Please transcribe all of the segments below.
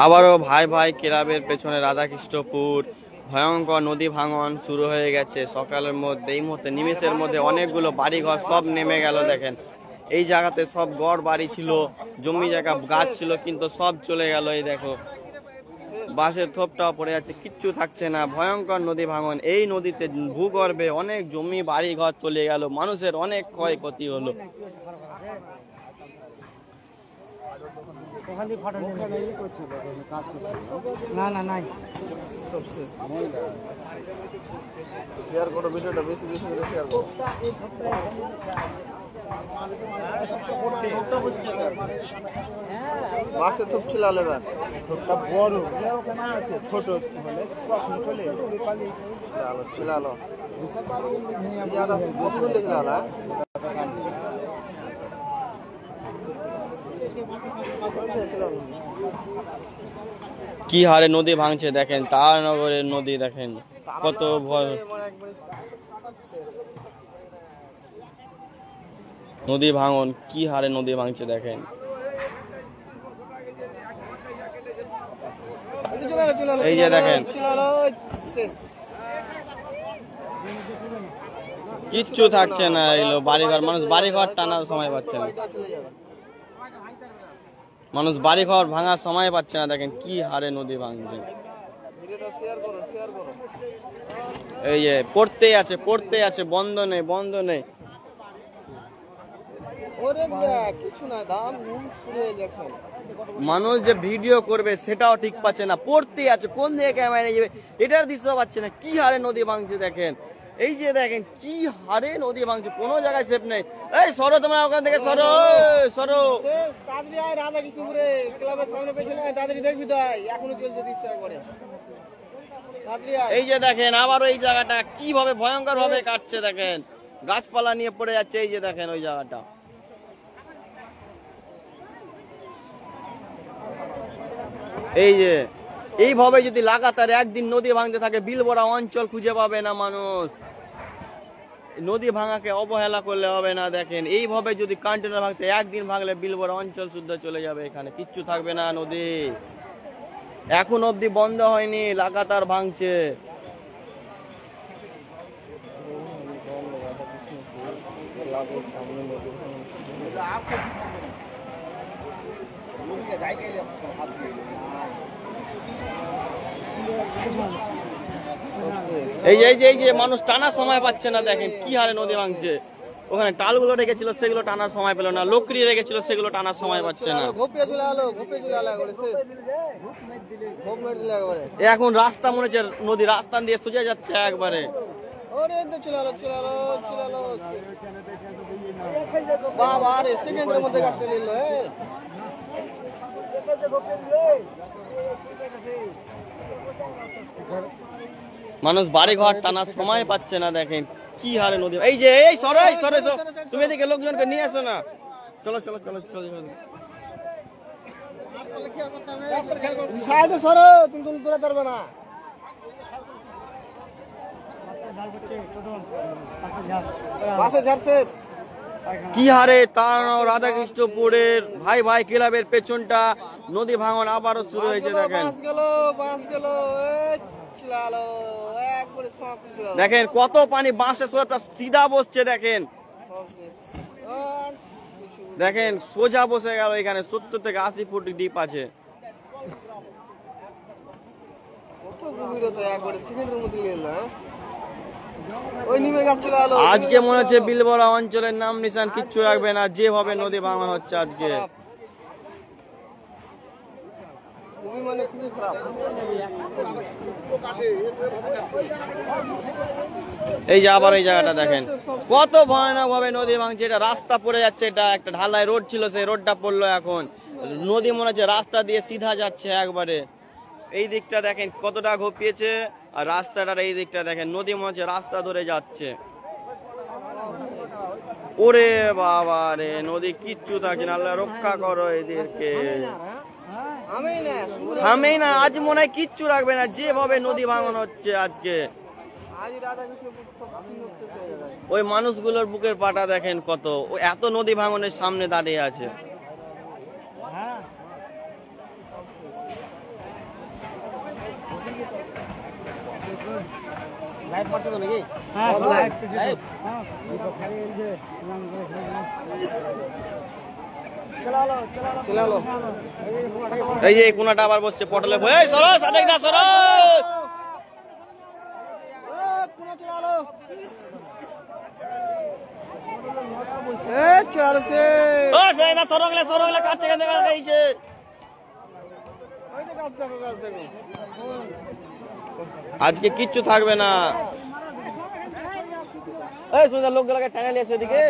আবারও ভাই ভাই ক্লাবের পেছনে রাধাকৃষ্ণপুর ভয়ঙ্কর নদী ভাঙন শুরু হয়ে গেছে সকালের মধ্যে। এই মুহূর্তে নিমেষের মধ্যে অনেকগুলো বাড়িঘর সব নেমে গেল। দেখেন এই জায়গাতে সব গড় বাড়ি ছিল, জমি জায়গা গাছ ছিল, কিন্তু সব চলে গেল। এই দেখো বাঁশের থোপটাও পড়ে যাচ্ছে, কিচ্ছু থাকছে না। ভয়ঙ্কর নদী ভাঙন। এই নদীতে ভূগর্ভে অনেক জমি বাড়ি ঘর চলে গেল, মানুষের অনেক ক্ষয়ক্ষতি হলো। না না নাই শেয়ার করো ভিডিওটা, বেশি বেশি করে শেয়ার করো। বাসে থুপ ছিল আলেবার থুপটা বড় ছোট হলে কখন চলে আলো ছিল আলো ইয়ারা কখন লেগে আলা কি হারে নদী ভাঙছে দেখেন, তারানগরের নদী দেখেন কত ভয়। নদী ভাঙন কি হারে নদী ভাঙছে দেখেন। এই যে দেখেন কিচ্ছু থাকছে না, এগুলো বাড়িঘর, মানুষ বাড়িঘর টানার সময় পাচ্ছে না, মানুষ বাড়িঘর ভাঙার সময় পাচ্ছে না। দেখেন কি হারে নদী ভাঙছে। এই যে পড়তেই আছে পড়তে আছে, বন্ধ নেই বন্ধ নেই। মানুষ যে ভিডিও করবে সেটাও ঠিক পাচ্ছে না, পড়তেই আছে, কোন দিকে ক্যামেরা নিয়ে যাবে এটার দৃশ্য পাচ্ছে না। কি হারে নদী ভাঙছে দেখেন। এই যে দেখেন কি হারে নদী ভাঙছে, কোনো জায়গায় সেফ নেই। এই সরো তোমরা ওখান থেকে, সরো সরো। রাধাকৃষ্ণপুরে ক্লাবের সামনে পেছনে দাদারি দেখবি তো এখনো চলছে দৃশ্য করে। এই যে দেখেন আবারও এই জায়গাটা কিভাবে ভয়ঙ্কর ভাবে কাটছে দেখেন, গাছপালা নিয়ে পড়ে যাচ্ছে। এই যে দেখেন ওই জায়গাটা, এই যে এইভাবে যদি লাগাতার একদিন নদী ভাঙতে থাকে, বিলবোরা অঞ্চল খুঁজে পাবে না মানুষ। নদী ভাঙাকে অবহেলা করলে হবে না। দেখেন এইভাবে যদি কন্টেনার ভাঙতে একদিন ভাঙলে বিলবোরা অঞ্চল শুদ্ধ চলে যাবে, এখানে কিচ্ছু থাকবে না। নদী এখন অবধি বন্ধ হয়নি, লাগাতার ভাঙছে। এই যে মানুষ টানার সময় পাচ্ছে না, দেখেন কি হারে নদী ভাঙছে। ওখানে টালগুলো রেখেছিল সেগুলো টানার সময় পেল না, লোকরি রেখেছিল সেগুলো টানার সময় পাচ্ছে না। এখন রাস্তা মনে হচ্ছে নদী রাস্তা দিয়ে সোজা যাচ্ছে একবারে। মানুষ বাড়ি ঘর টানার সময় পাচ্ছে না, দেখেন কি হারে নদী। এই যে এই সরাই সরে, তুমি এদিকে লোকজনকে নিয়ে আসো না, চলো চলো চলো চলো। সাইডে সরো, তুমি দূরে ধরবে না। কি হারে তারানগর রাধাকৃষ্ণপুরের ভাই ভাই ক্লাবের পেছনটা নদী ভাঙন আবারও শুরু হয়েছে। দেখেন দেখেন কত পানি, বাঁশের সবটা সিধা বসছে। দেখেন দেখেন সোজা বসে গেল, এখানে 70 থেকে 80 ফুট ডিপ আছে। আজকে মনে হচ্ছে বিলবোরা অঞ্চলের নাম নিশান কিচ্ছু রাখবে না, যেভাবে নদী ভাঙন হচ্ছে আজকে। এই যে আবার এই জায়গাটা দেখেন কত ভয়ানক ভাবে নদী ভাঙছে। এটা রাস্তা পড়ে যাচ্ছে, এটা একটা ঢালাই রোড ছিল, সেই রোডটা পড়লো। এখন নদী মনে হচ্ছে রাস্তা দিয়ে সিধা যাচ্ছে একবারে। এই দিকটা দেখেন কতটা ঘপিয়েছে, আর রাস্তাটার এই দিকটা দেখেন নদী মনে হচ্ছে রাস্তা ধরে যাচ্ছে। ওরে বাবা রে, নদী কিচ্ছু থাকছে না, আল্লাহ রক্ষা করো এদেরকে। থামেই না, আজ মনে হয় কিচ্ছু রাখবে না, যেভাবে নদী ভাঙন হচ্ছে আজকে। ওই মানুষগুলোর বুকের পাটা দেখেন কত, এত নদী ভাঙনের সামনে দাঁড়িয়ে আছে। এই যে কোনাটা আবার বসছে পটলে এই সরো সাদেক না সরো আজকে কিচ্ছু থাকবে না। এই সুন্দর লোকগুলোকে টেনে নিয়ে এসে এদিকে।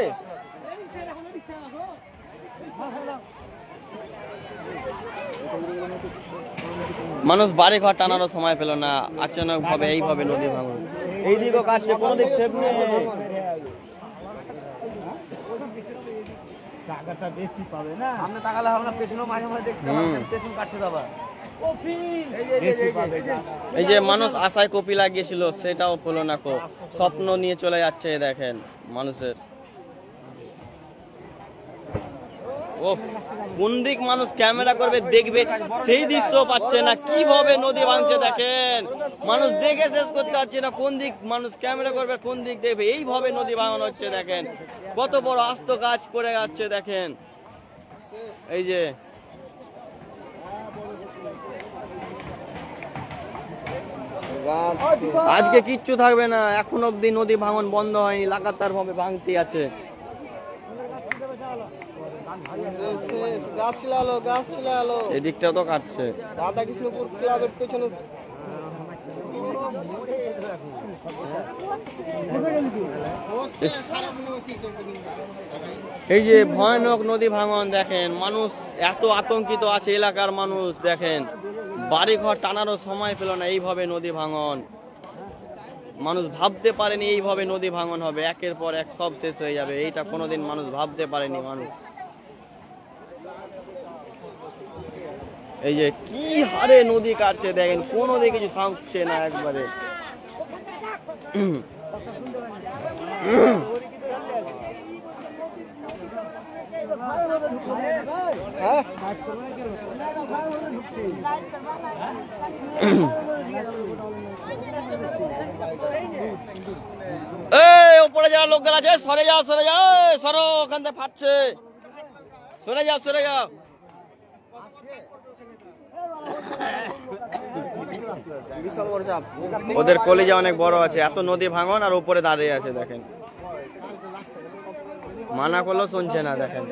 মানুষ বাড়ি ঘর টানারও সময় পেল না, আচানক ভাবে এইভাবে নদী ভাঙন। এই দিকেও কাটছে, কোনো দিক সেফ নেই। জায়গাটা বেশি পাবে না, সামনে তাকালে হবে না, পেছনেও মাঝে মাঝে দেখতে পাবেন পেছন কাটছে দাবা। এই যে মানুষ আশায় কপি লাগিয়েছিল সেটাও হলো না, কো স্বপ্ন নিয়ে চলে যাচ্ছে দেখেন মানুষের। ও কোন দিক মানুষ ক্যামেরা করবে দেখবে সেই দৃশ্য পাচ্ছে না, কিভাবে নদী ভাঙছে দেখেন। মানুষ দেখে শেষ করতে পারছে না, কোন দিক মানুষ ক্যামেরা করবে, কোন দিক দেখবে। এইভাবে নদী ভাঙানো হচ্ছে দেখেন, কত বড় আস্ত গাছ পড়ে যাচ্ছে দেখেন। এই যে আজকে কিচ্ছু থাকবে না, এখন অব্দি নদী ভাঙন বন্ধ হয়নি, লাগাতার ভাবে ভাঙতে আছে। এদিকটাও তো কাটছে। রাধাকৃষ্ণপুর ক্লাবের পেছনে এই যে ভয়ানক নদী ভাঙন দেখেন, মানুষ এত আতঙ্কিত আছে এলাকার মানুষ দেখেন, বাড়ি ঘর টানারও সময় পেল না। এইভাবে নদী ভাঙন, মানুষ ভাবতে পারেনি এইভাবে নদী ভাঙন হবে, একের পর এক সব শেষ হয়ে যাবে, এইটা কোনোদিন মানুষ ভাবতে পারেনি। মানুষ এই যে কি হারে নদী কাটছে দেখেন, কোনো দিকে কিছু থামছে না একবারে। এই উপরে যারা লোকগুলো আছে সরে যাও, সরে যাও, সরো, ওখান থেকে ফাটছে, সরে যাও, সরে যাও। ওদের কলিজা অনেক বড় আছে, এত নদী ভাঙন আর উপরে দাঁড়িয়ে আছে দেখেন, মানা করলেও শুনছে না দেখেন।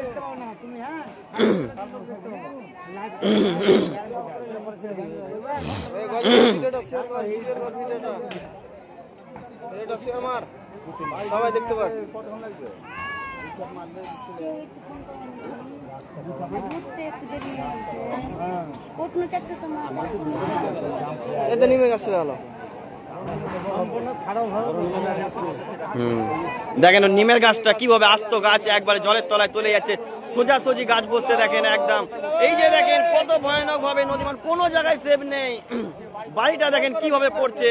সবাই দেখতে পারে। নেমে গেছে দেখেন নিমের গাছটা কিভাবে আস্ত গাছ একবারে জলের তলায় চলে যাচ্ছে, সোজাসুজি গাছ বসছে দেখেন একদম। এই যে দেখেন কত ভয়ানক ভাবে নদী, মানে কোনো জায়গায় সেভ নেই। বাড়িটা দেখেন কিভাবে পড়ছে,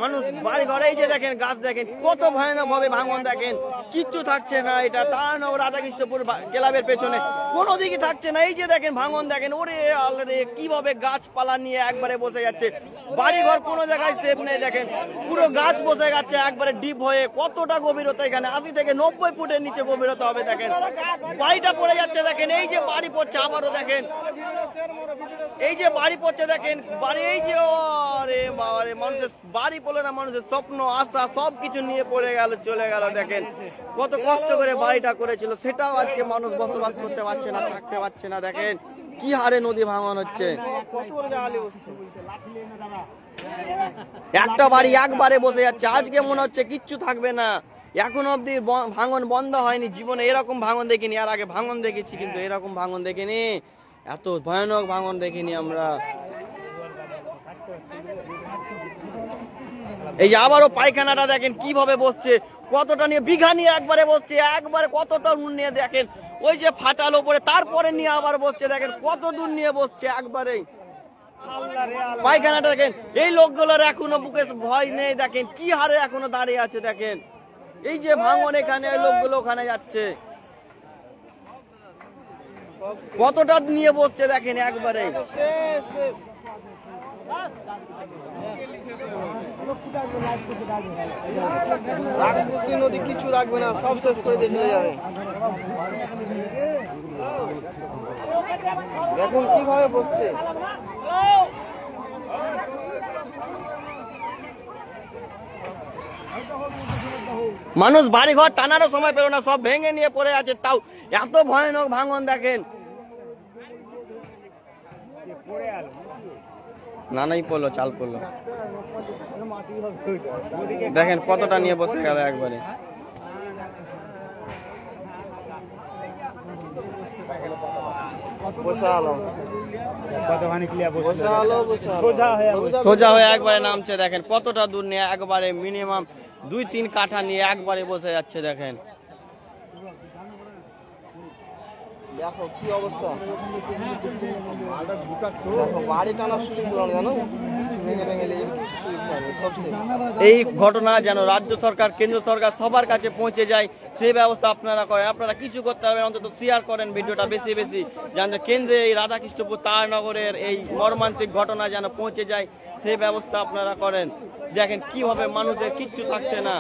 মানুষ বাড়ি ঘরে। এই যে দেখেন গাছ দেখেন কত ভয়ানক ভাবে ভাঙন দেখেন, কিচ্ছু থাকছে না। এটা তারানগর রাধাকৃষ্ণপুর ক্লাবের পেছনে কোনো দিকে থাকছে না। এই যে দেখেন ভাঙন দেখেন, ওরে আলরে কিভাবে গাছপালা নিয়ে একবারে বসে যাচ্ছে, বাড়ি ঘর কোনো জায়গায় সেফ নেই। দেখেন পুরো গাছ বসে যাচ্ছে একবারে ডিপ হয়ে, কতটা গভীরতা এখানে 80 থেকে 90 ফুটের নিচে গভীরতা হবে দেখেন। বাড়িটা পড়ে যাচ্ছে দেখেন, এই যে বাড়ি পড়ছে আবারও দেখেন, এই যে বাড়ি পড়ছে দেখেন, বাড়ি এই যে আরে বাবারে, মানুষের বাড়ি পড়লো না, মানুষের স্বপ্ন আশা সবকিছু নিয়ে পড়ে গেল, চলে গেল। দেখেন কত কষ্ট করে বাড়িটা করেছিল, সেটাও আজকে মানুষ বসবাস করতে পারছে না, থাকতে পারছে না। দেখেন কি হারে নদী ভাঙন হচ্ছে, একটা বাড়ি একবারে বসে যাচ্ছে। আজকে মনে হচ্ছে কিচ্ছু থাকবে না, এখন অব্দি ভাঙন বন্ধ হয়নি। জীবনে এরকম ভাঙন দেখিনি, আর আগে ভাঙন দেখেছি কিন্তু এরকম ভাঙন দেখিনি, এত ভয়ানক ভাঙন দেখিনি আমরা। এই যে আবারও পায়খানাটা দেখেন কিভাবে বসছে, কতটা নিয়ে বিঘা নিয়ে একবারে বসছে, একবারে কতটা নিয়ে দেখেন, ওই যে ফাটাল ওপরে তারপরে নিয়ে আবার বসছে, দেখেন কত দূর নিয়ে বসছে একবারে পায়খানাটা। দেখেন এই লোকগুলোর এখনো বুকে ভয় নেই, দেখেন কি হারে এখনো দাঁড়িয়ে আছে। দেখেন এই যে ভাঙন, এখানে ওই লোকগুলো ওখানে যাচ্ছে। কতটা নিয়ে বসছে দেখেন একবারে। নদী কিছু রাখবে না, সব শেষ করে দিয়ে চলে যাবে। দেখুন কিভাবে বসছে। মানুষ বাড়ি ঘর টানারও সময় পেল না, সব ভেঙে নিয়ে পড়ে আছে, তাও এত ভয়ানক ভাঙন দেখেন। নানাই পড়লো, চাল পড়লো, দেখেন কতটা নিয়ে বসে গেল একবারে। সোজা হয়ে একবারে নামছে, দেখেন কতটা দূর নিয়ে একবারে মিনিমাম 2-3 কাঠা নিয়ে একবারে বসে যাচ্ছে দেখেন। দেখো কি অবস্থা, দেখো বাড়ি টানা শুরু করলাম জানো, এই ঘটনা যেন রাজ্য সরকার, কেন্দ্র সরকার সবার কাছে পৌঁছে যায়, সেই ব্যবস্থা আপনারা করেন। আপনারা কিছু করতে পারবেন, অন্তত শেয়ার করেন ভিডিওটা বেশি বেশি, যেন কেন্দ্রে এই রাধাকৃষ্ণপুর তারানগরের এই মর্মান্তিক ঘটনা যেন পৌঁছে যায়, সেই ব্যবস্থা আপনারা করেন। দেখেন কিভাবে মানুষের কিচ্ছু থাকছে না।